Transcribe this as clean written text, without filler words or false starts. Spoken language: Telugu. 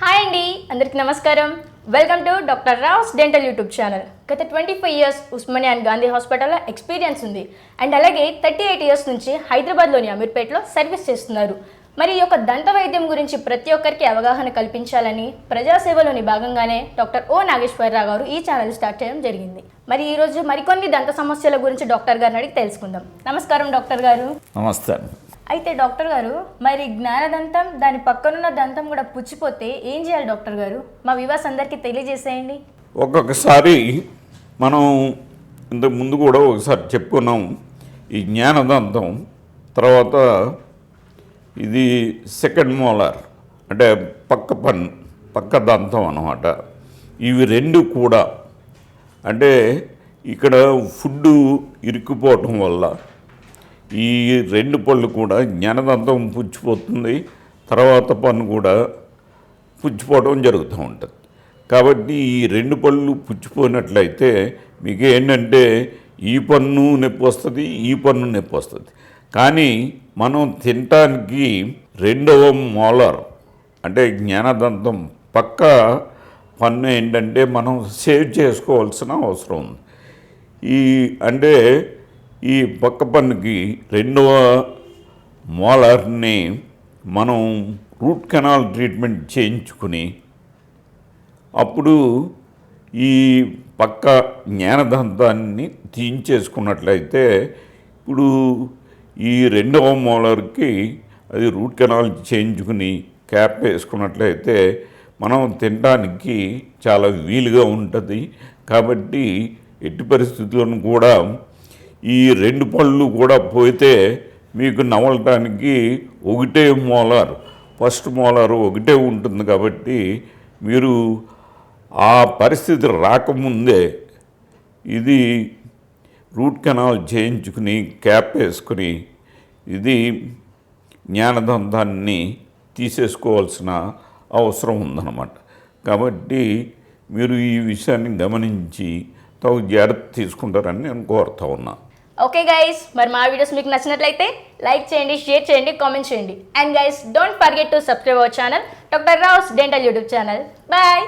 హాయ్ అండి, అందరికీ నమస్కారం. Welcome to doctor Rao's dental YouTube channel. గత 25 ఇయర్స్ ఉస్మానియా అండ్ గాంధీ హాస్పిటల్లో ఎక్స్పీరియన్స్ ఉంది అండ్ అలాగే 38 ఇయర్స్ నుంచి హైదరాబాద్లోని అమీర్పేటలో సర్వీస్ చేస్తున్నారు. మరి ఈ యొక్క దంత వైద్యం గురించి ప్రతి ఒక్కరికి అవగాహన కల్పించాలని ప్రజాసేవలోని భాగంగానే డాక్టర్ ఓ నాగేశ్వరరావు గారు ఈ ఛానల్ స్టార్ట్ చేయడం జరిగింది. మరి ఈరోజు మరికొన్ని దంత సమస్యల గురించి డాక్టర్ గారిని అడిగి తెలుసుకుందాం. నమస్కారం డాక్టర్ గారు. నమస్తే. అయితే డాక్టర్ గారు, మరి జ్ఞానదంతం దాని పక్కనున్న దంతం కూడా పుచ్చిపోతే ఏం చేయాలి డాక్టర్ గారు? మా వివాస్ అందరికీ తెలియజేసేయండి. ఒక్కొక్కసారి మనం ఇంతకు ముందు కూడా ఒకసారి చెప్పుకున్నాం. ఈ జ్ఞానదంతం తర్వాత ఇది సెకండ్ మోలార్ అంటే పక్క దంతం అన్నమాట. ఇవి రెండు కూడా అంటే ఇక్కడ ఫుడ్ ఇరుక్కుపోవటం వల్ల ఈ రెండు పళ్ళు కూడా జ్ఞానదంతం పుచ్చిపోతుంది, తర్వాత పన్ను కూడా పుచ్చిపోవడం జరుగుతూ ఉంటుంది. కాబట్టి ఈ రెండు పళ్ళు పుచ్చిపోయినట్లయితే మీకు ఏంటంటే ఈ పన్ను నొప్పి వస్తుంది, ఈ పన్ను నొప్పి వస్తుంది. కానీ మనం తినటానికి రెండవ మోలార్ అంటే జ్ఞానదంతం పక్క పన్ను ఏంటంటే మనం సేవ్ చేసుకోవాల్సిన అవసరం ఉంది. అంటే ఈ పక్క పన్నుకి రెండవ మోలార్ని మనం రూట్ కెనాల్ ట్రీట్మెంట్ చేయించుకుని అప్పుడు ఈ పక్క జ్ఞానదంతాన్ని తీయించేసుకున్నట్లయితే ఇప్పుడు ఈ రెండవ మోలార్కి అది రూట్ కెనాల్ చేయించుకుని క్యాప్ వేసుకున్నట్లయితే మనం తినడానికి చాలా వీలుగా ఉంటుంది. కాబట్టి ఎట్టి పరిస్థితులను కూడా ఈ రెండు పళ్ళు కూడా పోతే మీకు నవలటానికి ఒకటే మోలార్, ఫస్ట్ మోలార్ ఒకటే ఉంటుంది. కాబట్టి మీరు ఆ పరిస్థితి రాకముందే ఇది రూట్ కెనాల్ చేయించుకుని క్యాప్ వేసుకుని ఇది జ్ఞానదంతాన్ని తీసేసుకోవాల్సిన అవసరం ఉందన్నమాట. కాబట్టి మీరు ఈ విషయాన్ని గమనించి తగు జాగ్రత్త తీసుకుంటారని నేను కోరుతా ఉన్నా. ఓకే గైస్, మరి మా వీడియోస్ మీకు నచ్చినట్లయితే లైక్ చేయండి, షేర్ చేయండి, కామెంట్ చేయండి. And guys, don't forget to subscribe our channel doctor Rao's dental YouTube channel. Bye.